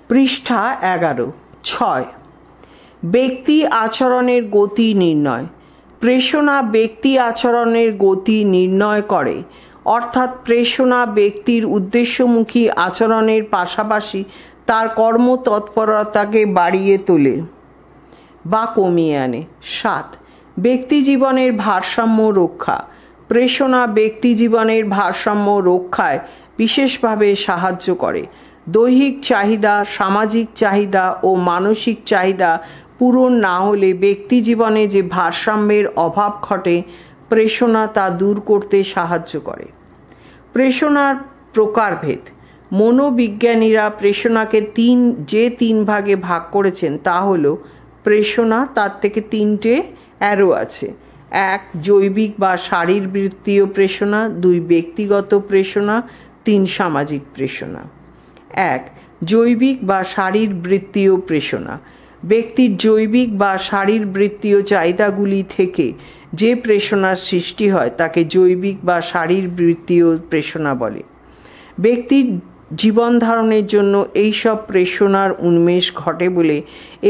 পৃষ্ঠা 11। 6 ব্যক্তি আচরণের গতি নির্ণয়। প্রেষণা ব্যক্তি আচরণের গতি নির্ণয় করে, অর্থাৎ প্রেষণা ব্যক্তির উদ্দেশ্যমুখী আচরণের পাশাপাশি তার কর্মতৎপরতাকে বাড়িয়ে তোলে বা কমিয়ে আনে। 7 ব্যক্তি জীবনের ভারসাম্য রক্ষা। প্রেষণা ব্যক্তি জীবনের ভারসাম্য রক্ষায় বিশেষভাবে সাহায্য করে। দৈহিক চাহিদা, সামাজিক চাহিদা ও মানসিক চাহিদা পূরণ না হলে ব্যক্তি জীবনে যে ভারসাম্যের অভাব ঘটে, প্রেষণা তা দূর করতে সাহায্য করে। প্রেষণার প্রকারভেদ। মনোবিজ্ঞানীরা প্রেষণাকে তিন ভাগে ভাগ করেছেন তা হলো প্রেষণা, তার থেকে 3টে অ্যারো আছে। 1 জৈবিক বা শারীরবৃত্তীয় প্রেষণা, 2 ব্যক্তিগত প্রেষণা, 3 সামাজিক প্রেষণা। 1 জৈবিক বা শারীরবৃত্তীয় প্রেষণা। ব্যক্তির জৈবিক বা শারীরবৃত্তীয় চাহিদাগুলি থেকে যে প্রেষণার সৃষ্টি হয় তাকে জৈবিক বা শারীরবৃত্তীয় প্রেষণা বলে। ব্যক্তির জীবন ধারণের জন্য এইসব প্রেষণার উন্মেষ ঘটে বলে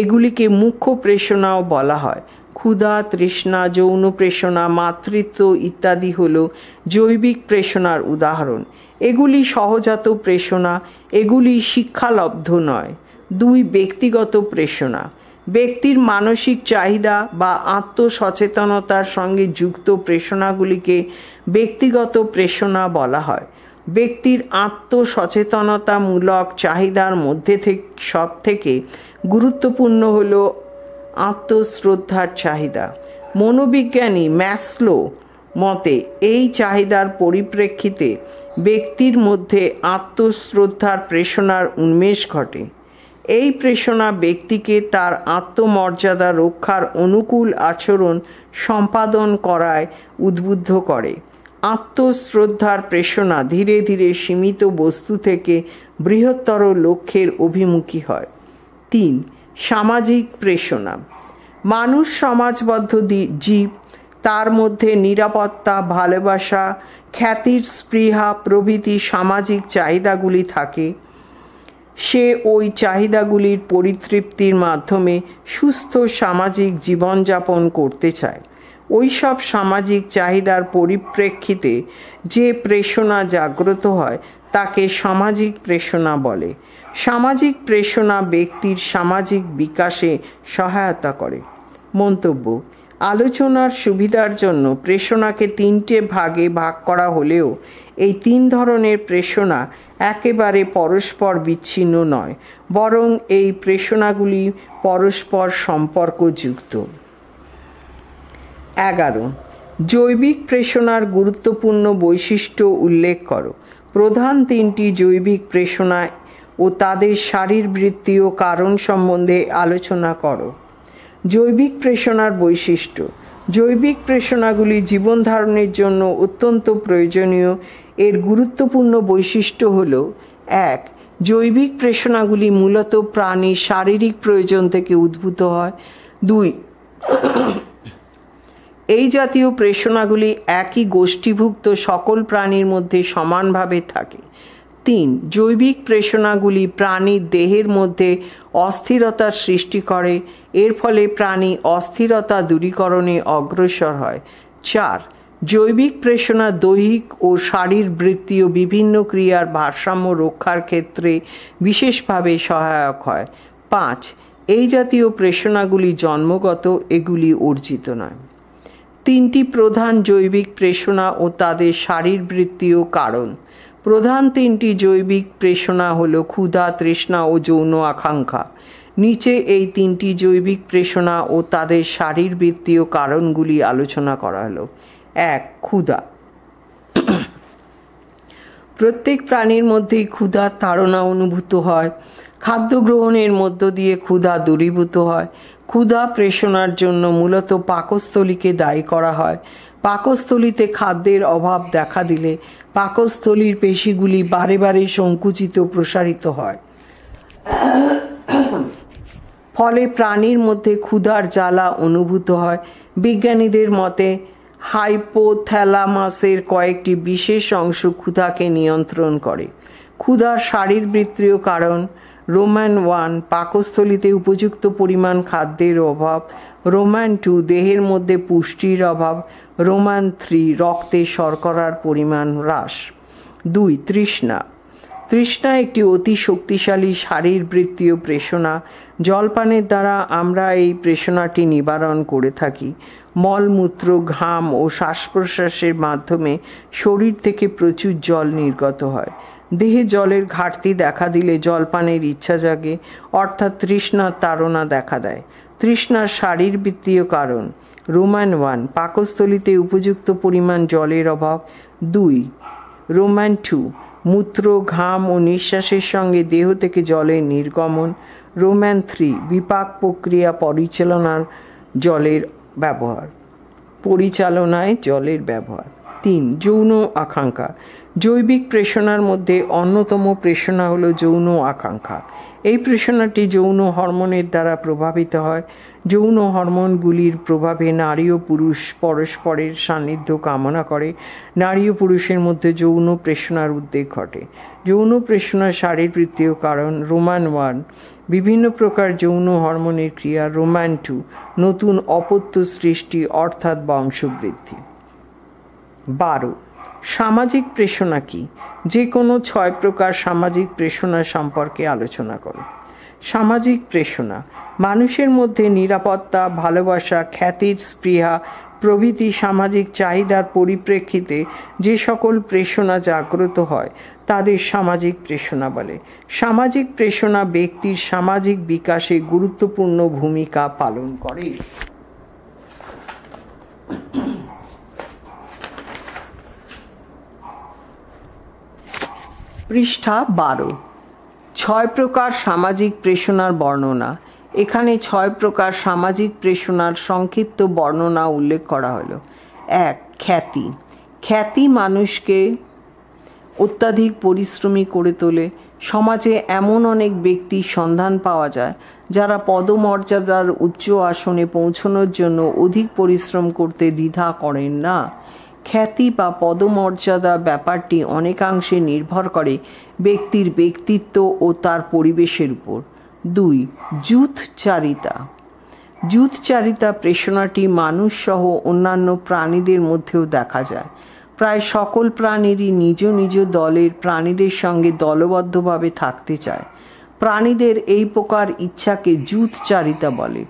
এগুলিকে মুখ্য প্রেষণাও বলা হয়। ক্ষুধা, তৃষ্ণা, যৌন প্রেষণা, মাতৃত্ব ইত্যাদি হল জৈবিক প্রেষণার উদাহরণ। এগুলি সহজাত প্রেষণা, এগুলি শিক্ষালব্ধ নয়। 2 ব্যক্তিগত প্রেষণা। ব্যক্তির মানসিক চাহিদা বা আত্মসচেতনতার সঙ্গে যুক্ত প্রেষণাগুলিকে ব্যক্তিগত প্রেষণা বলা হয়। ব্যক্তির আত্মসচেতনতামূলক চাহিদার মধ্যে সব থেকে গুরুত্বপূর্ণ হল আত্মশ্রদ্ধার চাহিদা। মনোবিজ্ঞানী ম্যাসলো মতে এই চাহিদার পরিপ্রেক্ষিতে ব্যক্তির মধ্যে আত্মশ্রদ্ধার প্রেষণার উন্মেষ ঘটে। এই প্রেষণা ব্যক্তিকে তার আত্মমর্যাদা রক্ষার অনুকূল আচরণ সম্পাদন করায় উদ্বুদ্ধ করে। আত্মশ্রদ্ধার প্রেষণা ধীরে ধীরে সীমিত বস্তু থেকে বৃহত্তর লক্ষ্যের অভিমুখী হয়। 3 সামাজিক প্রেষণা। মানুষ সমাজবদ্ধ জীব, তার মধ্যে নিরাপত্তা, ভালোবাসা, খ্যাতির স্পৃহা প্রভৃতি সামাজিক চাহিদাগুলি থাকে। সে ওই চাহিদাগুলির পরিতৃপ্তির মাধ্যমে সুস্থ সামাজিক জীবনযাপন করতে চায়। ওইসব সামাজিক চাহিদার পরিপ্রেক্ষিতে যে প্রেষণা জাগ্রত হয় তাকে সামাজিক প্রেষণা বলে। সামাজিক প্রেষণা ব্যক্তির সামাজিক বিকাশে সহায়তা করে। মন্তব্য: আলোচনার সুবিধার জন্য প্রেষণাকে 3টে ভাগে ভাগ করা হলেও এই 3 ধরনের প্রেষণা একেবারে পরস্পর বিচ্ছিন্ন নয়, বরং এই প্রেষণাগুলি পরস্পর সম্পর্কযুক্ত। 11 জৈবিক প্রেষণার গুরুত্বপূর্ণ বৈশিষ্ট্য উল্লেখ করো। প্রধান 3টি জৈবিক প্রেষণা ও তাদের শারীরবৃত্তীয় কারণ সম্বন্ধে আলোচনা করো। জৈবিক প্রেষণার বৈশিষ্ট্য। জৈবিক প্রেষণাগুলি জীবন ধারণের জন্য অত্যন্ত প্রয়োজনীয়। এর গুরুত্বপূর্ণ বৈশিষ্ট্য হল: 1 জৈবিক প্রেষণাগুলি মূলত প্রাণীর শারীরিক প্রয়োজন থেকে উদ্ভূত হয়। 2 এই জাতীয় প্রেষণাগুলি একই গোষ্ঠীভুক্ত সকল প্রাণীর মধ্যে সমানভাবে থাকে। 3 জৈবিক প্রেষণাগুলি প্রাণীর দেহের মধ্যে অস্থিরতার সৃষ্টি করে, এর ফলে প্রাণী অস্থিরতা দূরীকরণে অগ্রসর হয়। 4 জৈবিক প্রেষণা দৈহিক ও শারীরবৃত্তীয় বিভিন্ন ক্রিয়ার ভারসাম্য রক্ষার ক্ষেত্রে বিশেষভাবে সহায়ক হয়। 5 এই জাতীয় প্রেষণাগুলি জন্মগত, এগুলি অর্জিত নয়। 3টি প্রধান জৈবিক প্রেষণা ও তাদের শারীরবৃত্তীয় কারণ। প্রধান 3টি জৈবিক প্রেষণা হল ক্ষুধা, তৃষ্ণা ও যৌন আকাঙ্ক্ষা। নিচে এই 3টি জৈবিক প্রেষণা ও তাদের শারীরবৃত্তীয় কারণগুলি আলোচনা করা হলো। 1 ক্ষুধা। প্রত্যেক প্রাণীর মধ্যেই ক্ষুধার তাড়না অনুভূত হয়। খাদ্য গ্রহণের মধ্য দিয়ে ক্ষুধা দূরীভূত হয়। ক্ষুধা প্রেষণার জন্য মূলত পাকস্থলীকে দায়ী করা হয়। পাকস্থলীতে খাদ্যের অভাব দেখা দিলে পাকস্থলীর পেশিগুলি বারে বারে সংকুচিত প্রসারিত হয়। ফলে প্রাণীর মধ্যে ক্ষুধার জ্বালা অনুভূত হয়। বিজ্ঞানীদের মতে হাইপোথ্যালামাসের কয়েকটি বিশেষ অংশ ক্ষুধাকে নিয়ন্ত্রণ করে। ক্ষুধার শারীরবৃত্তীয় কারণ: রোমান 1 পাকস্থলীতে উপযুক্ত পরিমাণ খাদ্যের অভাব, রোমান 2 দেহের মধ্যে পুষ্টির অভাব, রোমান 3 রক্তে শর্করার পরিমাণ হ্রাস। 2 তৃষ্ণা। তৃষ্ণা একটি অতি শক্তিশালী শারীরবৃত্তীয় প্রেষণা। জলপানের দ্বারা আমরা এই প্রেষণাটি নিবারণ করে থাকি। মলমূত্র, ঘাম ও শ্বাস প্রশ্বাসের মাধ্যমে শরীর থেকে প্রচুর জল নির্গত হয়। দেহে জলের ঘাটতি দেখা দিলে জলপানের ইচ্ছা জাগে, অর্থাৎ তৃষ্ণার তাড়না দেখা দেয়। তৃষ্ণার শারীরবৃত্তীয় কারণ: রোমান 1 পাকস্থলীতে উপযুক্ত পরিমাণ জলের অভাব। 2 রোমান 2 মূত্র, ঘাম ও নিঃশ্বাসের সঙ্গে দেহ থেকে জলের নির্গমন। রোমান 3 বিপাক প্রক্রিয়া পরিচালনায় জলের ব্যবহার। 3 যৌন আকাঙ্ক্ষা। জৈবিক প্রেষণার মধ্যে অন্যতম প্রেষণা হল যৌন আকাঙ্ক্ষা। এই প্রেষণাটি যৌন হরমোনের দ্বারা প্রভাবিত হয়। যৌন হরমোনগুলির প্রভাবে নারী ও পুরুষ পরস্পরের সান্নিধ্য কামনা করে। নারী ও পুরুষের মধ্যে যৌন প্রেষণার উদ্রেক ঘটে। যৌন প্রেষণার শারীরবৃত্তীয় কারণ: রোমান 1 বিভিন্ন প্রকার যৌন হরমোনের ক্রিয়া। রোমান 2 নতুন অপত্য সৃষ্টি অর্থাৎ বংশবৃদ্ধি। 12 সামাজিক প্রেষণা কি? যে কোনো 6 প্রকার সামাজিক প্রেষণা সম্পর্কে আলোচনা করো। সামাজিক প্রেষণা: মানুষের মধ্যে নিরাপত্তা, ভালোবাসা, খ্যাতির স্পৃহা প্রভৃতি সামাজিক চাহিদার পরিপ্রেক্ষিতে যে সকল প্রেষণা জাগ্রত হয় তাদের সামাজিক প্রেষণা বলে। সামাজিক প্রেষণা ব্যক্তির সামাজিক বিকাশে গুরুত্বপূর্ণ ভূমিকা পালন করে। পৃষ্ঠা 12 6 প্রকার সামাজিক প্রেষণার বর্ণনা। এখানে 6 প্রকার সামাজিক প্রেষণার সংক্ষিপ্ত বর্ণনা উল্লেখ করা হলো। 1 খ্যাতি। খ্যাতি মানুষকে অত্যাধিক পরিশ্রমী করে তোলে। সমাজে এমন অনেক ব্যক্তির সন্ধান পাওয়া যায় যারা পদমর্যাদার উচ্চ আসনে পৌঁছানোর জন্য অধিক পরিশ্রম করতে দ্বিধা করেন না। খ্যাতি বা পদমর্যাদা ব্যাপারটি অনেকাংশে নির্ভর করে ব্যক্তির ব্যক্তিত্ব ও তার পরিবেশের উপর। 2 যূথচারিতা। যূথচারিতা প্রেষণাটি মানুষ সহ অন্যান্য প্রাণীদের মধ্যেও দেখা যায়। প্রায় সকল প্রাণীরই নিজ নিজ দলের প্রাণীদের সঙ্গে দলবদ্ধভাবে থাকতে চায়। প্রাণীদের এই প্রকার ইচ্ছাকে যূথচারিতা বলে।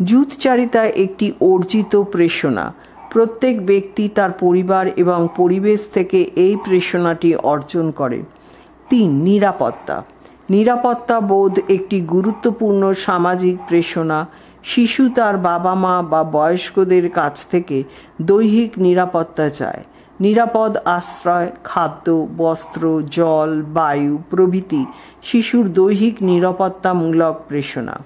যূথচারিতা একটি অর্জিত প্রেষণা। প্রত্যেক ব্যক্তি তার পরিবার এবং পরিবেশ থেকে এই প্রেষণাটি অর্জন করে। 3 নিরাপত্তা। নিরাপত্তা বোধ একটি গুরুত্বপূর্ণ সামাজিক প্রেষণা। শিশু তার বাবা মা বা বয়স্কদের কাছ থেকে দৈহিক নিরাপত্তা চায়। নিরাপদ আশ্রয়, খাদ্য, বস্ত্র, জল, বায়ু প্রভৃতি শিশুর দৈহিক নিরাপত্তামূলক প্রেষণা।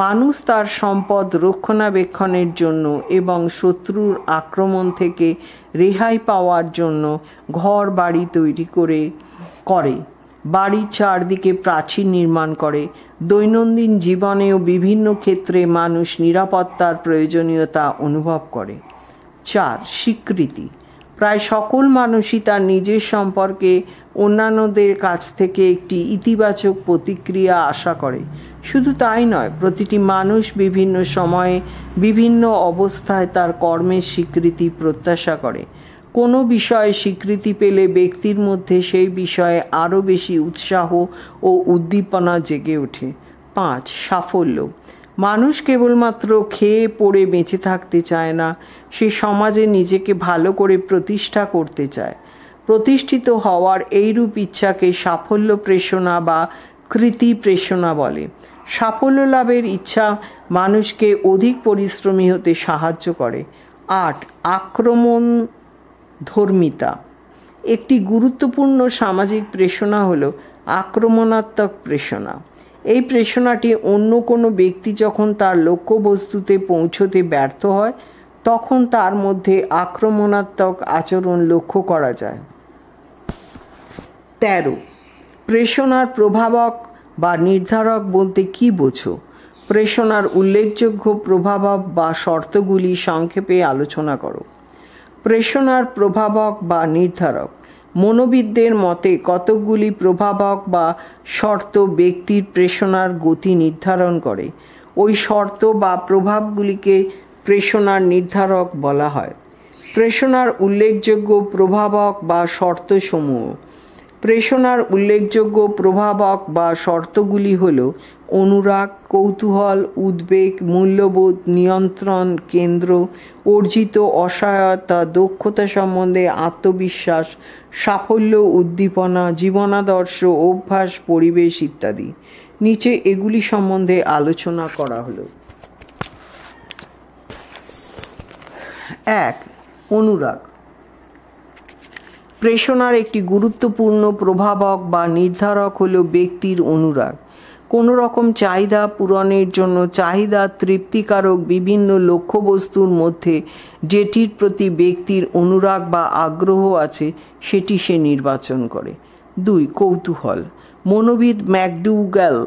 মানুষ তার সম্পদ রক্ষণাবেক্ষণের জন্য এবং শত্রুর আক্রমণ থেকে রেহাই পাওয়ার জন্য ঘর বাড়ি তৈরি করে বাড়ির চারদিকে প্রাচীর নির্মাণ করে। দৈনন্দিন জীবনেও বিভিন্ন ক্ষেত্রে মানুষ নিরাপত্তার প্রয়োজনীয়তা অনুভব করে। 4 স্বীকৃতি। প্রায় সকল মানুষই তার নিজের সম্পর্কে অন্যান্যদের কাছ থেকে একটি ইতিবাচক প্রতিক্রিয়া আশা করে। শুধু তাই নয়, প্রতিটি মানুষ বিভিন্ন সময়ে বিভিন্ন অবস্থায় তার কর্মের স্বীকৃতি প্রত্যাশা করে। কোনো বিষয়ে স্বীকৃতি পেলে ব্যক্তির মধ্যে সেই বিষয়ে আরও বেশি উৎসাহ ও উদ্দীপনা জেগে ওঠে। 5 সাফল্য। মানুষ কেবলমাত্র খেয়ে পড়ে বেঁচে থাকতে চায় না, সে সমাজে নিজেকে ভালো করে প্রতিষ্ঠা করতে চায়। প্রতিষ্ঠিত হওয়ার এইরূপ ইচ্ছাকে সাফল্য প্রেষণা বা কৃতি প্রেষণা বলে। সাফল্য লাভের ইচ্ছা মানুষকে অধিক পরিশ্রমী হতে সাহায্য করে। 8 আক্রমণধর্মিতা। একটি গুরুত্বপূর্ণ সামাজিক প্রেষণা হল আক্রমণাত্মক প্রেষণা। এই প্রেষণাটি অন্য কোনো ব্যক্তি যখন তার লক্ষ্যবস্তুতে পৌঁছতে ব্যর্থ হয় তখন তার মধ্যে আক্রমণাত্মক আচরণ লক্ষ্য করা যায়। 13 প্রেষণার প্রভাবক বা নির্ধারক বলতে কি বোঝো? প্রেষণার উল্লেখযোগ্য প্রভাবক বা শর্তগুলি সংক্ষেপে আলোচনা করো। প্রেষণার প্রভাবক বা নির্ধারক: মনোবিদদের মতে কতকগুলি প্রভাবক বা শর্ত ব্যক্তির প্রেষণার গতি নির্ধারণ করে। ওই শর্ত বা প্রভাবগুলিকে প্রেষণার নির্ধারক বলা হয়। প্রেষণার উল্লেখযোগ্য প্রভাবক বা শর্তসমূহ। প্রেষণার উল্লেখযোগ্য প্রভাবক বা শর্তগুলি হল অনুরাগ, কৌতূহল, উদ্বেগ, মূল্যবোধ, নিয়ন্ত্রণ কেন্দ্র, অর্জিত অসহায়তা, দক্ষতা সম্বন্ধে আত্মবিশ্বাস, সাফল্য, উদ্দীপনা, জীবনাদর্শ, অভ্যাস, পরিবেশ ইত্যাদি। নিচে এগুলি সম্বন্ধে আলোচনা করা হলো। 1. অনুরাগ। প্রেষণার একটি গুরুত্বপূর্ণ প্রভাবক বা নির্ধারক হল ব্যক্তির অনুরাগ। কোনো রকম চাহিদা পূরণের জন্য চাহিদা তৃপ্তিকারক বিভিন্ন লক্ষ্যবস্তুর মধ্যে যেটির প্রতি ব্যক্তির অনুরাগ বা আগ্রহ আছে সেটি সে নির্বাচন করে। 2. কৌতূহল। মনোবিদ ম্যাকডুগ্যাল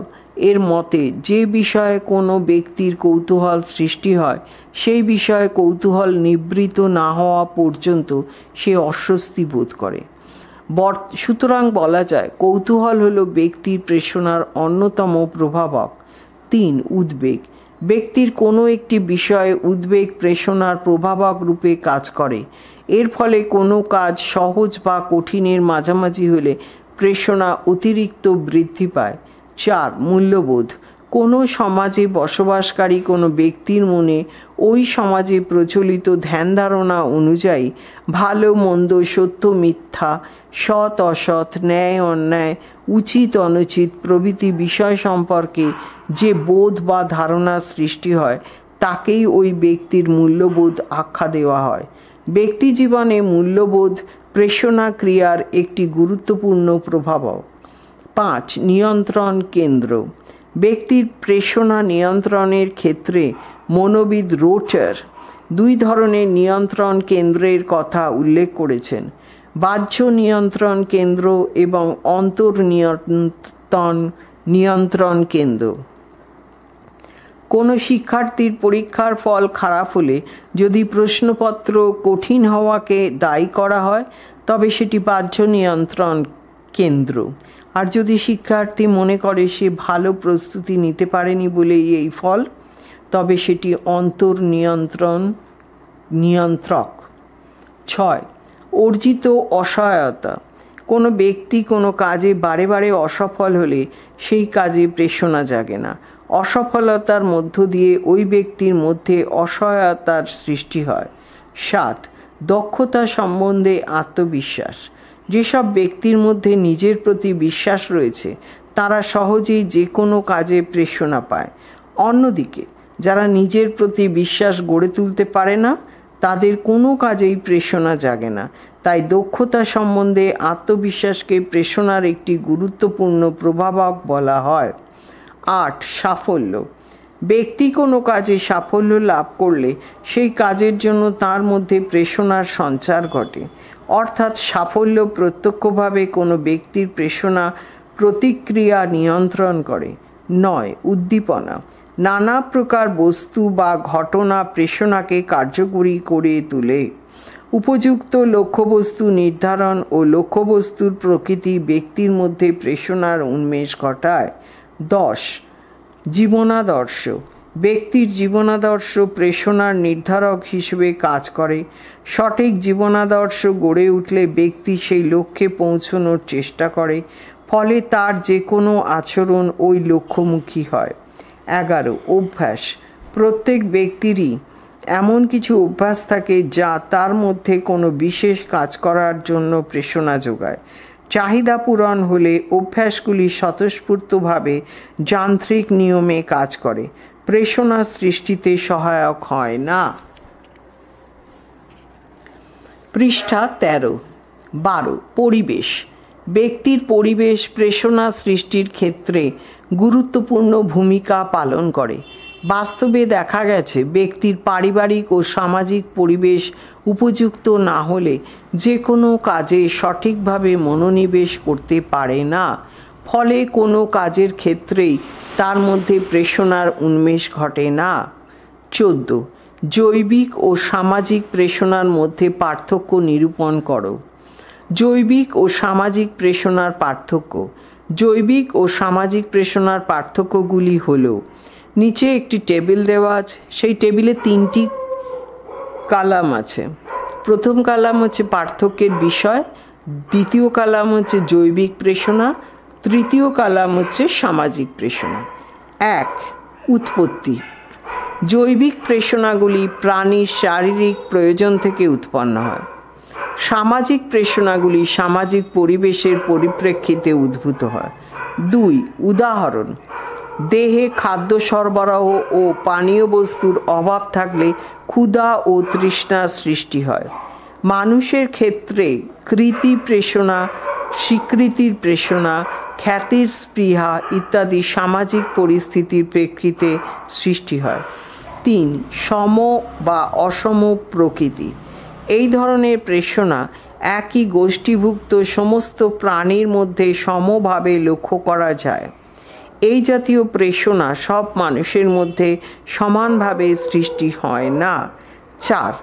এর মতে যে বিষয়ে কোনো ব্যক্তির কৌতূহল সৃষ্টি হয় সেই বিষয়ে কৌতূহল নিবৃত না হওয়া পর্যন্ত সে অস্বস্তি বোধ করে। সুতরাং বলা যায় কৌতূহল হল ব্যক্তির প্রেষণার অন্যতম প্রভাবক। 3. উদ্বেগ। ব্যক্তির কোনো একটি বিষয়ে উদ্বেগ প্রেষণার প্রভাবক রূপে কাজ করে। এর ফলে কোনো কাজ সহজ বা কঠিনের মাঝামাঝি হলে প্রেষণা অতিরিক্ত বৃদ্ধি পায়। 4. মূল্যবোধ। কোনো সমাজে বসবাসকারী কোনো ব্যক্তির মনে ওই সমাজে প্রচলিত ধ্যান ধারণা অনুযায়ী ভালো মন্দ, সত্য মিথ্যা, সৎ অসৎ, ন্যায় অন্যায়, উচিত অনুচিত প্রভৃতি বিষয় সম্পর্কে যে বোধ বা ধারণা সৃষ্টি হয় তাকেই ওই ব্যক্তির মূল্যবোধ আখ্যা দেওয়া হয়। ব্যক্তি জীবনে মূল্যবোধ প্রেষণা ক্রিয়ার একটি গুরুত্বপূর্ণ প্রভাবক। 5. নিয়ন্ত্রণ কেন্দ্র। ব্যক্তির প্রেষণা নিয়ন্ত্রণের ক্ষেত্রে মনোবিদ রোটার 2 ধরনের নিয়ন্ত্রণ কেন্দ্রের কথা উল্লেখ করেছেন: বাহ্য নিয়ন্ত্রণ কেন্দ্র এবং নিয়ন্ত্রণ কেন্দ্র। কোনো শিক্ষার্থীর পরীক্ষার ফল খারাপ হলে যদি প্রশ্নপত্র কঠিন হওয়াকে দায়ী করা হয় তবে সেটি বাহ্য নিয়ন্ত্রণ কেন্দ্র। আর যদি শিক্ষার্থী মনে করে সে ভালো প্রস্তুতি নিতে পারেনি বলেই এই ফল, তবে সেটি নিয়ন্ত্রক। 6. অর্জিত অসহায়তা। কোনো ব্যক্তি কোনো কাজে বারে বারে অসফল হলে সেই কাজে প্রেষণা জাগে না। অসফলতার মধ্য দিয়ে ওই ব্যক্তির মধ্যে অসহায়তার সৃষ্টি হয়। 7. দক্ষতা সম্বন্ধে আত্মবিশ্বাস। যেসব ব্যক্তির মধ্যে নিজের প্রতি বিশ্বাস রয়েছে তারা সহজেই যে কোনো কাজে প্রেষণা পায়। অন্যদিকে যারা নিজের প্রতি বিশ্বাস গড়ে তুলতে পারে না তাদের কোনো কাজেই প্রেষণা জাগে না। তাই দক্ষতা সম্বন্ধে আত্মবিশ্বাসকে প্রেষণার একটি গুরুত্বপূর্ণ প্রভাবক বলা হয়। 8. সাফল্য। ব্যক্তি কোনো কাজে সাফল্য লাভ করলে সেই কাজের জন্য তার মধ্যে প্রেষণার সঞ্চার ঘটে। অর্থাৎ সাফল্য প্রত্যক্ষভাবে কোনো ব্যক্তির প্রেষণা প্রতিক্রিয়া নিয়ন্ত্রণ করে। 9. উদ্দীপনা। নানা প্রকার বস্তু বা ঘটনা প্রেষণাকে কার্যকরী করে তোলে। উপযুক্ত লক্ষ্যবস্তু নির্ধারণ ও লক্ষ্যবস্তুর প্রকৃতি ব্যক্তির মধ্যে প্রেষণার উন্মেষ ঘটায়। 10. জীবনাদর্শ। ব্যক্তির জীবনাদর্শ প্রেষণার নির্ধারক হিসেবে কাজ করে। সঠিক জীবনাদর্শ গড়ে উঠলে ব্যক্তি সেই লক্ষ্যে পৌঁছানোর চেষ্টা করে, ফলে তার যে কোনো আচরণ ওই লক্ষ্যমুখী হয়। 11. অভ্যাস। প্রত্যেক ব্যক্তিরই এমন কিছু অভ্যাস থাকে যা তার মধ্যে কোনো বিশেষ কাজ করার জন্য প্রেষণা যোগায়। চাহিদা পূরণ হলে অভ্যাসগুলি স্বতঃস্ফূর্তভাবে যান্ত্রিক নিয়মে কাজ করে, প্রেষণা সৃষ্টিতে সহায়ক হয় না। পৃষ্ঠা 13। 12. পরিবেশ। ব্যক্তির পরিবেশ প্রেষণা সৃষ্টির ক্ষেত্রে গুরুত্বপূর্ণ ভূমিকা পালন করে। বাস্তবে দেখা গেছে ব্যক্তির পারিবারিক ও সামাজিক পরিবেশ উপযুক্ত না হলে যে কোনো কাজে সঠিকভাবে মনোনিবেশ করতে পারে না। ফলে কোনো কাজের ক্ষেত্রেই তার মধ্যে প্রেষণার উন্মেষ ঘটে না। 14. জৈবিক ও সামাজিক প্রেষণার মধ্যে পার্থক্য নিরূপণ করো। জৈবিক ও সামাজিক প্রেষণার পার্থক্য। জৈবিক ও সামাজিক প্রেষণার পার্থক্যগুলি হল, নিচে একটি টেবিল দেওয়া আছে, সেই টেবিলে 3টি কলাম আছে। প্রথম কলাম হচ্ছে পার্থক্যের বিষয়, দ্বিতীয় কলাম হচ্ছে জৈবিক প্রেষণা, তৃতীয় কলাম হচ্ছে সামাজিক প্রেষণা। 1. উৎপত্তি। জৈবিক প্রেষণাগুলি প্রাণীর শারীরিক প্রয়োজন থেকে উৎপন্ন হয়। সামাজিক প্রেষণাগুলি সামাজিক পরিবেশের পরিপ্রেক্ষিতে উদ্ভূত হয়। 2. উদাহরণ: দেহে খাদ্য সরবরাহ ও পানীয় বস্তুর অভাব থাকলে ক্ষুধা ও তৃষ্ণার সৃষ্টি হয়। মানুষের ক্ষেত্রে কৃতি প্রেষণা, স্বীকৃতির প্রেষণা, খ্যাতির স্পৃহা ইত্যাদি সামাজিক পরিস্থিতির প্রেক্ষিতে সৃষ্টি হয়। 3. সম বা অসম প্রকৃতি। এই ধরনের প্রেষণা একই গোষ্ঠীভুক্ত সমস্ত প্রাণীর মধ্যে সমভাবে লক্ষ্য করা যায়। এই জাতীয় প্রেষণা সব মানুষের মধ্যে সমানভাবে সৃষ্টি হয় না। 4.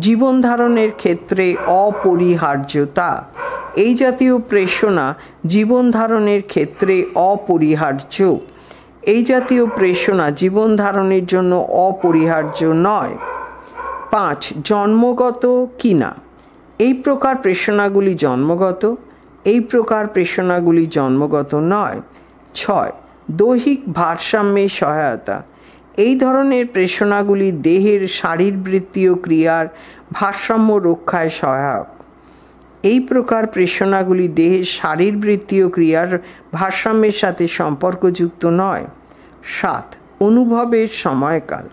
জীবন ধারণের ক্ষেত্রে অপরিহার্যতা। এই জাতীয় প্রেষণা জীবন ধারণের ক্ষেত্রে অপরিহার্য। এই জাতীয় প্রেষণা জীবন ধারণের জন্য অপরিহার্য নয়। 5. জন্মগত কিনা। এই প্রকার প্রেষণাগুলি জন্মগত, এই প্রকার প্রেষণাগুলি জন্মগত নয়। 6. দৈহিক ভারসাম্যে সহায়তা। এই ধরনের প্রেষণাগুলি দেহের শারীরবৃত্তীয় ক্রিয়ার ভারসাম্য রক্ষায় সহায়ক। এই প্রকার প্রেষণাগুলি দেহের শারীরবৃত্তীয় ক্রিয়ার ভারসাম্যের সাথে সম্পর্কযুক্ত নয়। 7. অনুভবের সময়কাল।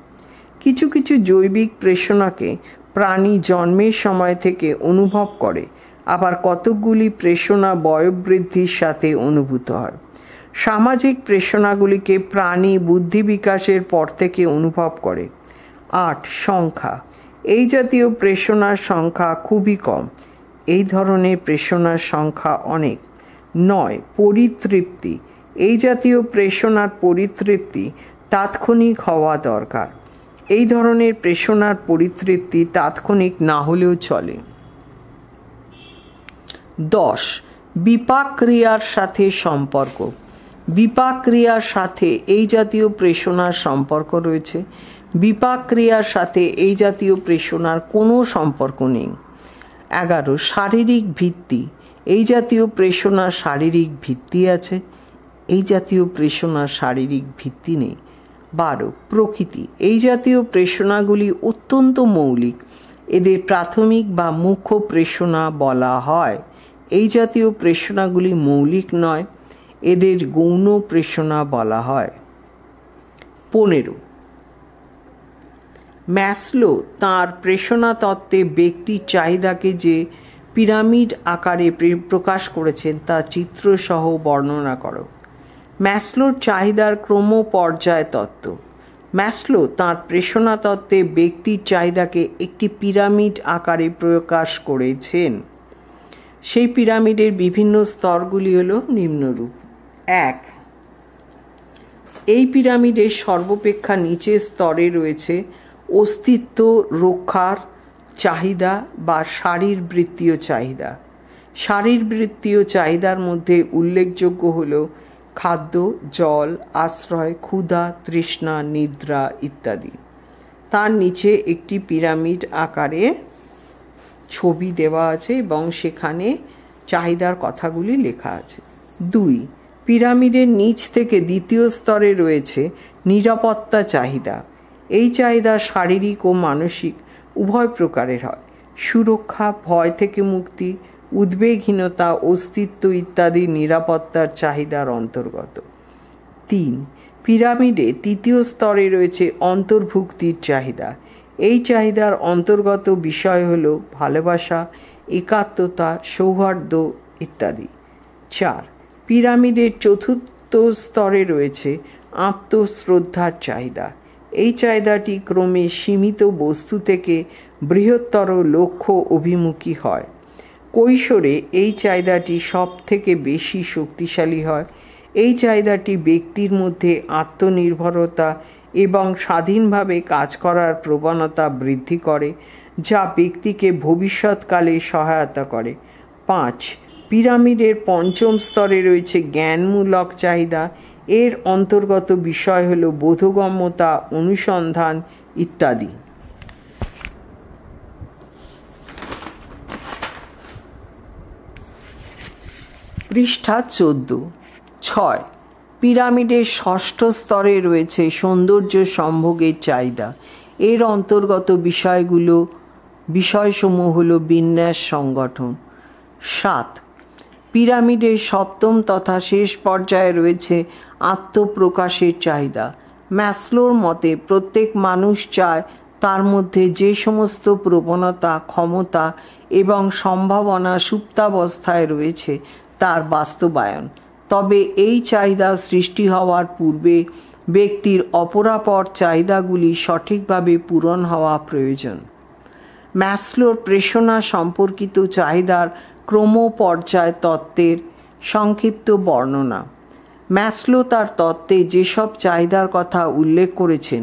কিছু কিছু জৈবিক প্রেষণাকে প্রাণী জন্মের সময় থেকে অনুভব করে, আবার কতকগুলি প্রেষণা বয়োবৃদ্ধির সাথে অনুভূত হয়। সামাজিক প্রেষণাগুলিকে প্রাণী বুদ্ধি বিকাশের পর থেকে অনুভব করে। 8. সংখ্যা। এই জাতীয় প্রেষণার সংখ্যা খুবই কম, এই ধরনের প্রেষণার সংখ্যা অনেক। 9. পরিতৃপ্তি। এই জাতীয় প্রেষণার পরিতৃপ্তি তাৎক্ষণিক হওয়া দরকার। এই ধরনের প্রেষণার পরিতৃপ্তি তাৎক্ষণিক না হলেও চলে। 10. বিপাক ক্রিয়ার সাথে সম্পর্ক। বিপাক ক্রিয়ার সাথে এই জাতীয় প্রেষণার সম্পর্ক রয়েছে। বিপাক ক্রিয়ার সাথে এই জাতীয় প্রেষণার কোনো সম্পর্ক নেই। 11. শারীরিক ভিত্তি। এই জাতীয় প্রেষণার শারীরিক ভিত্তি আছে, এই জাতীয় প্রেষণার শারীরিক ভিত্তি নেই। 12. প্রকৃতি। এই জাতীয় প্রেষণাগুলি অত্যন্ত মৌলিক, এদের প্রাথমিক বা মুখ্য প্রেষণা বলা হয়। এই জাতীয় প্রেষণাগুলি মৌলিক নয়, এদের গৌণ প্রেষণা বলা হয়। 15. ম্যাসলো তাঁর প্রেষণা তত্ত্বে ব্যক্তির চাহিদাকে যে পিরামিড আকারে প্রকাশ করেছেন তা চিত্রসহ বর্ণনা করো। ম্যাসলোর চাহিদার ক্রমপর্যায় তত্ত্ব। ম্যাসলো তাঁর প্রেষণা তত্ত্বে ব্যক্তির চাহিদাকে একটি পিরামিড আকারে প্রকাশ করেছেন। সেই পিরামিডের বিভিন্ন স্তরগুলি হল নিম্নরূপ। 1. এই পিরামিডের সর্বাপেক্ষা নিচের স্তরে রয়েছে অস্তিত্ব রক্ষার চাহিদা বা শারীরবৃত্তীয় চাহিদা। শারীরবৃত্তীয় চাহিদার মধ্যে উল্লেখযোগ্য হল খাদ্য, জল, আশ্রয়, ক্ষুধা, তৃষ্ণা, নিদ্রা ইত্যাদি। তার নিচে একটি পিরামিড আকারে ছবি দেওয়া আছে এবং সেখানে চাহিদার কথাগুলি লেখা আছে। 2. পিরামিডের নিচ থেকে দ্বিতীয় স্তরে রয়েছে নিরাপত্তা চাহিদা। এই চাহিদা শারীরিক ও মানসিক উভয় প্রকারের হয়। সুরক্ষা, ভয় থেকে মুক্তি, উদ্বেগহীনতা, অস্তিত্ব ইত্যাদি নিরাপত্তার চাহিদার অন্তর্গত। 3. পিরামিডে তৃতীয় স্তরে রয়েছে অন্তর্ভুক্তির চাহিদা। এই চাহিদার অন্তর্গত বিষয় হল ভালোবাসা, একাত্মতা, সৌহার্দ্য ইত্যাদি। 4. পিরামিডের চতুর্থ স্তরে রয়েছে আত্মশ্রদ্ধার চাহিদা। এই চাহিদাটি ক্রমে সীমিত বস্তু থেকে বৃহত্তর লক্ষ্য অভিমুখী হয়। কৈশোরে এই চাহিদাটি সব থেকে বেশি শক্তিশালী হয়। এই চাহিদাটি ব্যক্তির মধ্যে আত্মনির্ভরতা এবং স্বাধীনভাবে কাজ করার প্রবণতা বৃদ্ধি করে, যা ব্যক্তিকে ভবিষ্যৎকালে সহায়তা করে। 5. পিরামিডের পঞ্চম স্তরে রয়েছে জ্ঞানমূলক চাহিদা। এর অন্তর্গত বিষয় হল বোধগম্যতা, অনুসন্ধান ইত্যাদি। পৃষ্ঠা 14। 6. পিরামিডের ষষ্ঠ স্তরে রয়েছে সৌন্দর্য সম্ভোগের চাহিদা। এর অন্তর্গত বিষয়সমূহ হল বিন্যাস, সংগঠন। 7. পিরামিডের সপ্তম তথা শেষ পর্যায়ে রয়েছে আত্মপ্রকাশের চাহিদা। ম্যাসলোর মতে প্রত্যেক মানুষ চায় তার মধ্যে যে সমস্ত প্রবণতা, ক্ষমতা এবং সম্ভাবনা সুপ্তাবস্থায় রয়েছে তার বাস্তবায়ন। তবে এই চাহিদা সৃষ্টি হওয়ার পূর্বে ব্যক্তির অপরাপর চাহিদাগুলি সঠিকভাবে পূরণ হওয়া প্রয়োজন। ম্যাসলোর প্রেষণা সম্পর্কিত চাহিদার ক্রমপর্যায় তত্ত্বের সংক্ষিপ্ত বর্ণনা। ম্যাসলো তার তত্ত্বে যেসব চাহিদার কথা উল্লেখ করেছেন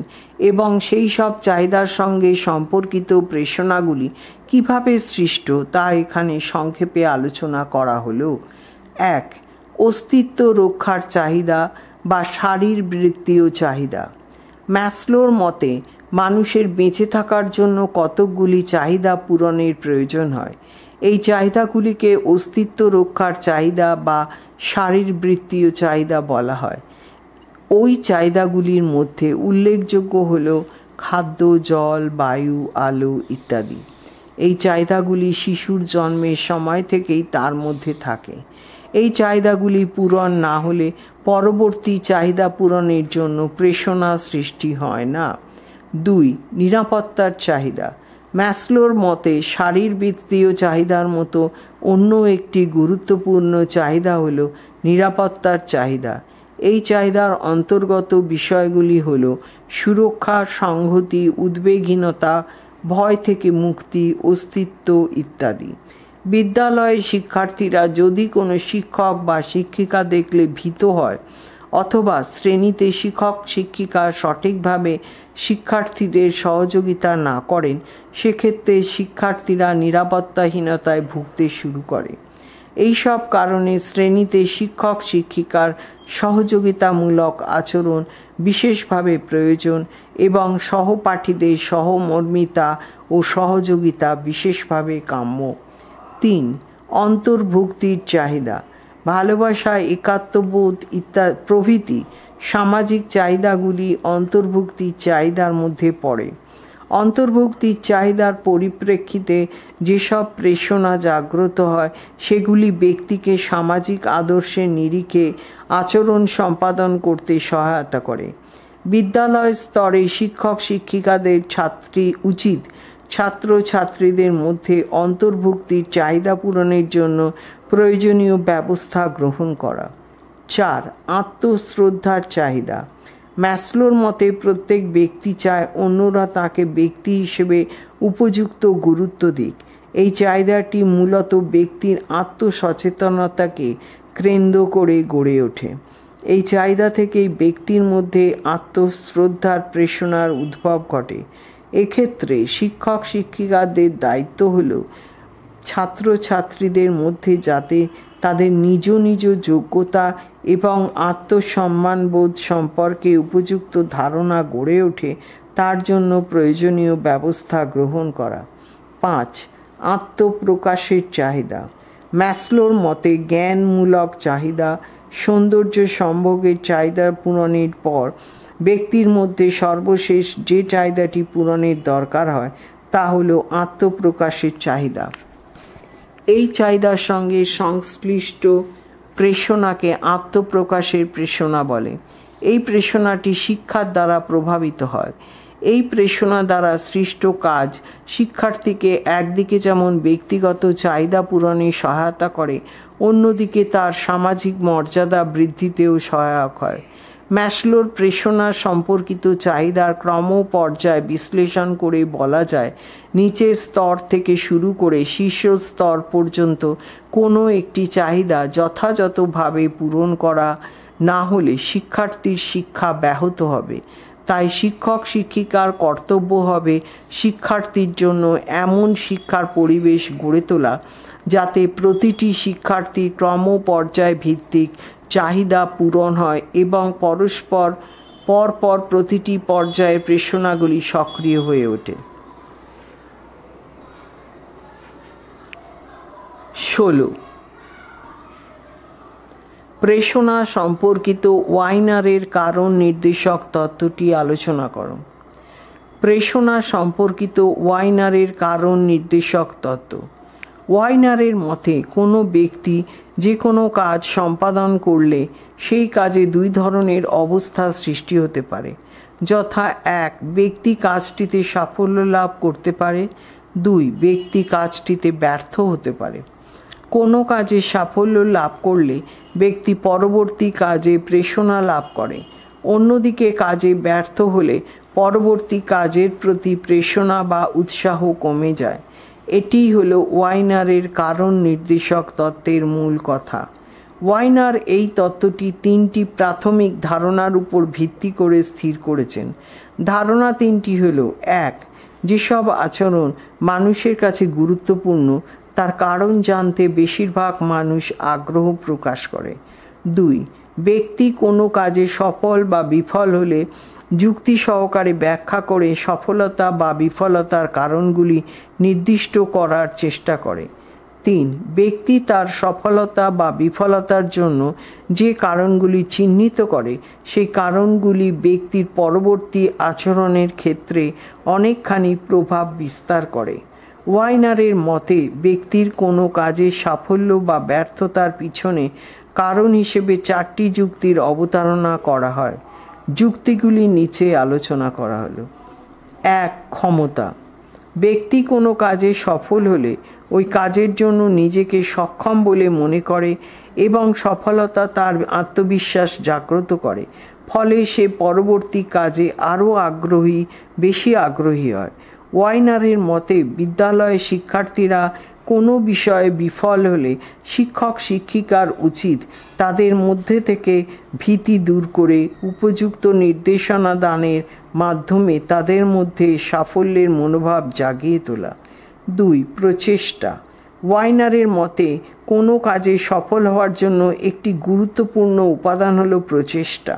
এবং সেই সব চাহিদার সঙ্গে সম্পর্কিত প্রেষণাগুলি কিভাবে সৃষ্ট তা এখানে সংক্ষেপে আলোচনা করা হলো। 1. অস্তিত্ব রক্ষার চাহিদা বা শারীরবৃত্তীয় চাহিদা। ম্যাসলোর মতে মানুষের বেঁচে থাকার জন্য কতকগুলি চাহিদা পূরণের প্রয়োজন হয়। এই চাহিদাগুলিকে অস্তিত্ব রক্ষার চাহিদা বা শারীরবৃত্তীয় চাহিদা বলা হয়। ওই চাহিদাগুলির মধ্যে উল্লেখযোগ্য হল খাদ্য, জল, বায়ু, আলো ইত্যাদি। এই চাহিদাগুলি শিশুর জন্মের সময় থেকেই তার মধ্যে থাকে। এই চাহিদাগুলি পূরণ না হলে পরবর্তী চাহিদা পূরণের জন্য প্রেষণা সৃষ্টি হয় না। 2. নিরাপত্তার চাহিদা। ম্যাসলোর মতে শারীরবৃত্তীয় চাহিদার মতো অন্য একটি গুরুত্বপূর্ণ চাহিদা হল নিরাপত্তার চাহিদা। এই চাহিদার অন্তর্গত বিষয়গুলি হল সুরক্ষা, সংহতি, উদ্বেগহীনতা, ভয় থেকে মুক্তি, অস্তিত্ব ইত্যাদি। বিদ্যালয়ে শিক্ষার্থীরা যদি কোনো শিক্ষক বা শিক্ষিকা দেখলে ভীত হয় অথবা শ্রেণীতে শিক্ষক শিক্ষিকা সঠিকভাবে শিক্ষার্থীদের সহযোগিতা না করেন, সেক্ষেত্রে শিক্ষার্থীরা নিরাপত্তাহীনতায় ভুগতে শুরু করে। এইসব কারণে শ্রেণীতে শিক্ষক শিক্ষিকার সহযোগিতামূলক আচরণ বিশেষভাবে প্রয়োজন এবং সহপাঠীদের সহমর্মিতা ও সহযোগিতা বিশেষভাবে কাম্য। 3. অন্তর্ভুক্তির চাহিদা। ভালোবাসা, একাত্মবোধ ইত্যাদি প্রভৃতি সামাজিক চাহিদাগুলি অন্তর্ভুক্তির চাহিদার মধ্যে পড়ে। অন্তর্ভুক্তির চাহিদার পরিপ্রেক্ষিতে যেসব প্রেষণা জাগ্রত হয় সেগুলি ব্যক্তিকে সামাজিক আদর্শের নিরিখে আচরণ সম্পাদন করতে সহায়তা করে। বিদ্যালয় স্তরে শিক্ষক শিক্ষিকাদের উচিত ছাত্রছাত্রীদের মধ্যে অন্তর্ভুক্তির চাহিদা পূরণের জন্য প্রয়োজনীয় ব্যবস্থা গ্রহণ করা। 4. আত্মশ্রদ্ধার চাহিদা। ম্যাসলোর মতে প্রত্যেক ব্যক্তি চায় অন্যরা তাকে ব্যক্তি হিসেবে উপযুক্ত গুরুত্ব দিক। এই চাহিদাটি মূলত ব্যক্তির আত্মসচেতনতাকে কেন্দ্র করে গড়ে ওঠে। এই চাহিদা থেকেই ব্যক্তির মধ্যে আত্মশ্রদ্ধার প্রেষণার উদ্ভব ঘটে। এক্ষেত্রে শিক্ষক শিক্ষিকাদের দায়িত্ব হল ছাত্রছাত্রীদের মধ্যে যাতে তাদের নিজ নিজ যোগ্যতা এবং আত্মসম্মানবোধ সম্পর্কে উপযুক্ত ধারণা গড়ে ওঠে তার জন্য প্রয়োজনীয় ব্যবস্থা গ্রহণ করা। 5. আত্মপ্রকাশের চাহিদা। ম্যাসলোর মতে জ্ঞানমূলক চাহিদা, সৌন্দর্য সম্ভোগের চাহিদা পূরণের পর ব্যক্তির মধ্যে সর্বশেষ যে চাহিদাটি পূরণের দরকার হয় তা হল আত্মপ্রকাশের চাহিদা। এই চাহিদার সঙ্গে সংশ্লিষ্ট প্রেষণাকে আত্মপ্রকাশের প্রেষণা বলে। এই প্রেষণাটি শিক্ষার দ্বারা প্রভাবিত হয়। এই প্রেষণা দ্বারা সৃষ্ট কাজ শিক্ষার্থীকে একদিকে যেমন ব্যক্তিগত চাহিদা পূরণে সহায়তা করে, অন্যদিকে তার সামাজিক মর্যাদা বৃদ্ধিতেও সহায়ক হয়। ম্যাসলোর প্রেষণা সম্পর্কিত চাহিদার ক্রমপর্যায় বিশ্লেষণ করে বলা যায়, নিচের স্তর থেকে শুরু করে শীর্ষ স্তর পর্যন্ত কোনো একটি চাহিদা যথাযথভাবে পূরণ করা না হলে শিক্ষার্থীর শিক্ষা ব্যাহত হবে। তাই শিক্ষক শিক্ষিকার কর্তব্য হবে শিক্ষার্থীর জন্য এমন শিক্ষার পরিবেশ গড়ে তোলা যাতে প্রতিটি শিক্ষার্থীর ক্রমপর্যায় ভিত্তিক চাহিদা পূরণ হয় এবং পরপর প্রতিটি পর্যায়ের প্রেরণাগুলি সক্রিয় হয়ে ওঠে। 16 প্রেরণা সম্পর্কিত ওয়াইনারের কারণ নির্দেশক তত্ত্বটি আলোচনা করো। প্রেরণা সম্পর্কিত ওয়াইনারের কারণ নির্দেশক তত্ত্ব। ওয়াইনারের মতে কোনো ব্যক্তি যে কোনো কাজ সম্পাদন করলে সেই কাজে দুই ধরনের অবস্থা সৃষ্টি হতে পারে, যথা 1 ব্যক্তি কাজটিতে সাফল্য লাভ করতে পারে, 2 ব্যক্তি কাজটিতে ব্যর্থ হতে পারে। কোনো কাজে সাফল্য লাভ করলে ব্যক্তি পরবর্তী কাজে প্রেরণা লাভ করে, অন্যদিকে কাজে ব্যর্থ হলে পরবর্তী কাজের প্রতি প্রেরণা বা উৎসাহ কমে যায়। এটিই হলো ওয়াইনারের কারণ নির্দেশক তত্ত্বের মূল কথা। ওয়াইনার এই তত্ত্বটি 3টি প্রাথমিক ধারণার উপর ভিত্তি করে স্থির করেছেন। ধারণা 3টি হলো: 1 যেসব আচরণ মানুষের কাছে গুরুত্বপূর্ণ তার কারণ জানতে বেশিরভাগ মানুষ আগ্রহ প্রকাশ করে। 2 ব্যক্তি কোনো কাজে সফল বা বিফল হলে যুক্তি সহকারে ব্যাখ্যা করে সফলতা বা বিফলতার কারণগুলি নির্দিষ্ট করার চেষ্টা করে। 3 ব্যক্তি তার সফলতা বা বিফলতার জন্য যে কারণগুলি চিহ্নিত করে সেই কারণগুলি ব্যক্তির পরবর্তী আচরণের ক্ষেত্রে অনেকখানি প্রভাব বিস্তার করে। ওয়াইনারের মতে ব্যক্তির কোনো কাজে সাফল্য বা ব্যর্থতার পিছনে কারণ হিসেবে 4টি যুক্তির অবতারণা করা হয়। যুক্তিগুলি নিচে আলোচনা করা হলো। 1 ক্ষমতা। ব্যক্তি কোনো কাজে সফল হলে ওই কাজের জন্য নিজেকে সক্ষম বলে মনে করে এবং সফলতা তার আত্মবিশ্বাস জাগ্রত করে, ফলে সে পরবর্তী কাজে আরও বেশি আগ্রহী হয়। ওয়াইনারের মতে বিদ্যালয়ে শিক্ষার্থীরা কোনো বিষয়ে বিফল হলে শিক্ষক শিক্ষিকার উচিত তাদের মধ্যে থেকে ভীতি দূর করে উপযুক্ত নির্দেশনা দানের মাধ্যমে তাদের মধ্যে সাফল্যের মনোভাব জাগিয়ে তোলা। 2 প্রচেষ্টা। ওয়াইনারের মতে কোনো কাজে সফল হওয়ার জন্য একটি গুরুত্বপূর্ণ উপাদান হলো প্রচেষ্টা।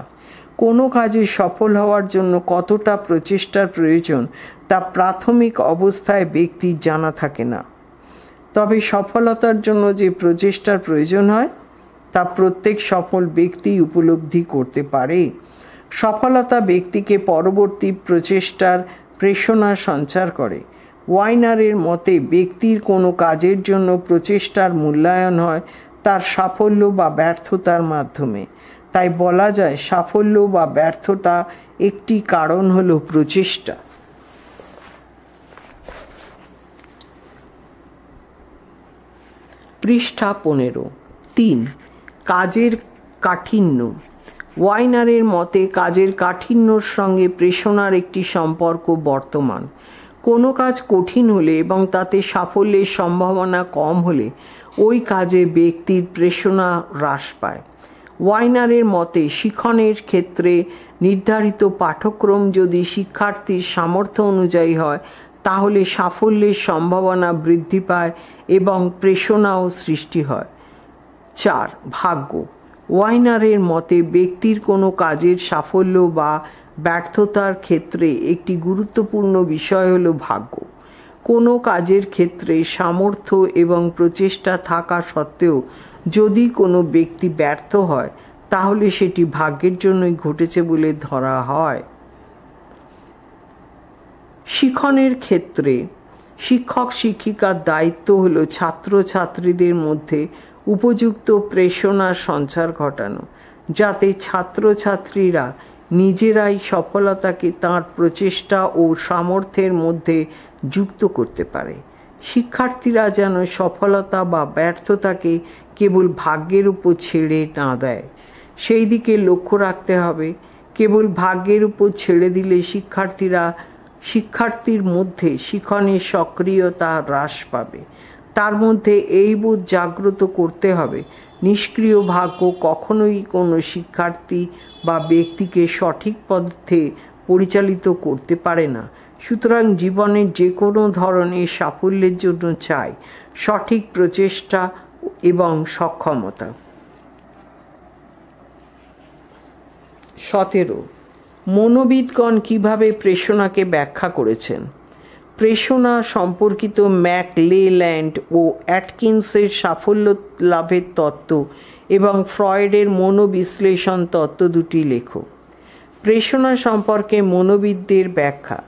কোনো কাজে সফল হওয়ার জন্য কতটা প্রচেষ্টার প্রয়োজন তা প্রাথমিক অবস্থায় ব্যক্তির জানা থাকে না, তবে সফলতার জন্য যে প্রচেষ্টার প্রয়োজন হয় তা প্রত্যেক সফল ব্যক্তি উপলব্ধি করতে পারে। সফলতা ব্যক্তিকে পরবর্তী প্রচেষ্টার প্রেরণা সঞ্চার করে। ওয়াইনারের মতে ব্যক্তির কোনো কাজের জন্য প্রচেষ্টার মূল্যায়ন হয় তার সাফল্য বা ব্যর্থতার মাধ্যমে। তাই বলা যায় সাফল্য বা ব্যর্থতা একটি কারণ হলো প্রচেষ্টা। পৃষ্ঠা 15। 3 কাজের কাঠিন্য। ওয়াইনারের মতে কাজের কাঠিন্যর সঙ্গে প্রেরণার একটি সম্পর্ক বর্তমান। কোনো কাজ কঠিন হলে এবং তাতে সাফল্যের সম্ভাবনা কম হলে ওই কাজে ব্যক্তির প্রেরণা হ্রাস পায়। ওয়াইনারের মতে শিক্ষণের ক্ষেত্রে নির্ধারিত পাঠ্যক্রম যদি শিক্ষার্থীর সামর্থ্য অনুযায়ী হয় তাহলে সাফল্যের সম্ভাবনা বৃদ্ধি পায় এবং প্রেরণাও সৃষ্টি হয়। 4 ভাগ্য। ওয়াইনারের মতে ব্যক্তির কোনো কাজের সাফল্য বা ব্যর্থতার ক্ষেত্রে একটি গুরুত্বপূর্ণ বিষয় হলো ভাগ্য। কোনো কাজের ক্ষেত্রে সামর্থ্য এবং প্রচেষ্টা থাকা সত্ত্বেও যদি কোনো ব্যক্তি ব্যর্থ হয় তাহলে সেটি ভাগ্যের জন্যই ঘটেছে বলে ধরা হয়। শিক্ষণের ক্ষেত্রে শিক্ষক শিক্ষিকার দায়িত্ব হলো ছাত্রছাত্রীদের মধ্যে উপযুক্ত প্রেরণার সঞ্চার ঘটানো, যাতে ছাত্রছাত্রীরা নিজেরাই সফলতাকে তার প্রচেষ্টা ও সামর্থ্যের মধ্যে যুক্ত করতে পারে। শিক্ষার্থীরা যেন সফলতা বা ব্যর্থতাকে কেবল ভাগ্যের উপর ছেড়ে না দেয় সেই দিকে লক্ষ্য রাখতে হবে। কেবল ভাগ্যের উপর ছেড়ে দিলে শিক্ষার্থীর মধ্যে শিক্ষণের সক্রিয়তা হ্রাস পাবে। তার মধ্যে এই বোধ জাগ্রত করতে হবে নিষ্ক্রিয় ভাগ্য কখনোই কোনো শিক্ষার্থী বা ব্যক্তিকে সঠিক পথে পরিচালিত করতে পারে না। সুতরাং জীবনের যে কোনো ধরনের সাফল্যের জন্য চাই সঠিক প্রচেষ্টা এবং সক্ষমতা। 17 মনোবিদগণ কিভাবে প্রেষণাকে ব্যাখ্যা করেছেন। প্রেষণা সম্পর্কিত ম্যাকলেল্যান্ড ও অ্যাটকিন্সের সাফল্য লাভের তত্ত্ব এবং ফ্রয়েডের মনোবিশ্লেষণ তত্ত্ব দুটি লেখো। প্রেষণা সম্পর্কে মনোবিদদের ব্যাখ্যা।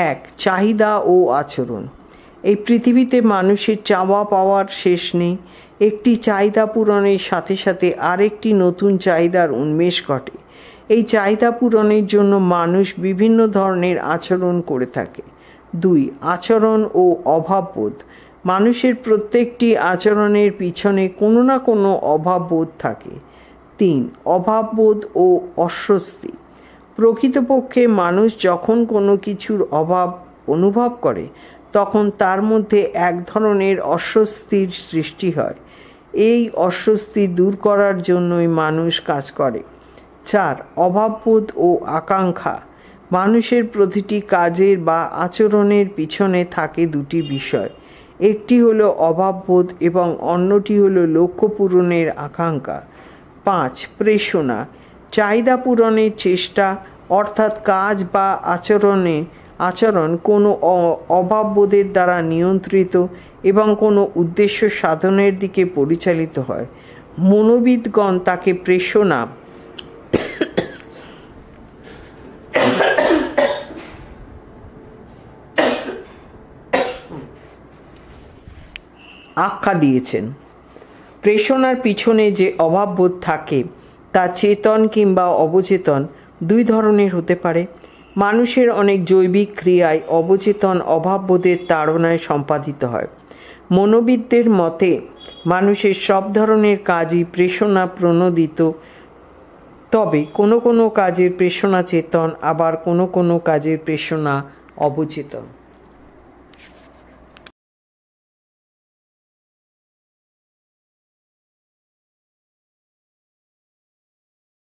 1. চাহিদা ও আচরণ। এই পৃথিবীতে মানুষের চাওয়া পাওয়ার শেষ নেই। একটি চাহিদা পূরণের সাথে সাথে আরেকটি নতুন চাহিদার উন্মেষ ঘটে। এই চাহিদা পূরণের জন্য মানুষ বিভিন্ন ধরনের আচরণ করে থাকে। 2. আচরণ ও অভাববোধ। মানুষের প্রত্যেকটি আচরণের পিছনে কোনো না কোনো অভাববোধ থাকে। 3. অভাববোধ ও অস্বস্তি। প্রকৃতপক্ষে মানুষ যখন কোনো কিছুর অভাব অনুভব করে তখন তার মধ্যে এক ধরনের অস্বস্তির সৃষ্টি হয়। এই অস্বস্তি দূর করার জন্যই মানুষ কাজ করে। 4. অভাববোধ ও আকাঙ্ক্ষা। মানুষের প্রতিটি কাজের বা আচরণের পিছনে থাকে দুটি বিষয়। একটি হলো অভাববোধ এবং অন্যটি হলো লক্ষ্য পূরণের আকাঙ্ক্ষা। 5. প্রেষণা। চাহিদা পূরণের চেষ্টা, অর্থাৎ কাজ বা আচরণ কোনো অভাববোধের দ্বারা নিয়ন্ত্রিত এবং কোনো উদ্দেশ্য সাধনের দিকে পরিচালিত হয়। মনোবিদগণ তাকে প্রেষণা আখ্যা দিয়েছেন। প্রেষণার পিছনে যে অভাববোধ থাকে তা চেতন কিংবা অবচেতন দুই ধরনের হতে পারে। মানুষের অনেক জৈবিক ক্রিয়ায় অবচেতন অভাববোধের তাড়নায় সম্পাদিত হয়। মনোবিদদের মতে মানুষের সব ধরনের কাজই প্রেষণা প্রণোদিত, তবে কোনো কোনো কাজের প্রেষণা চেতন, আবার কোনো কোনো কাজের প্রেষণা অবচেতন।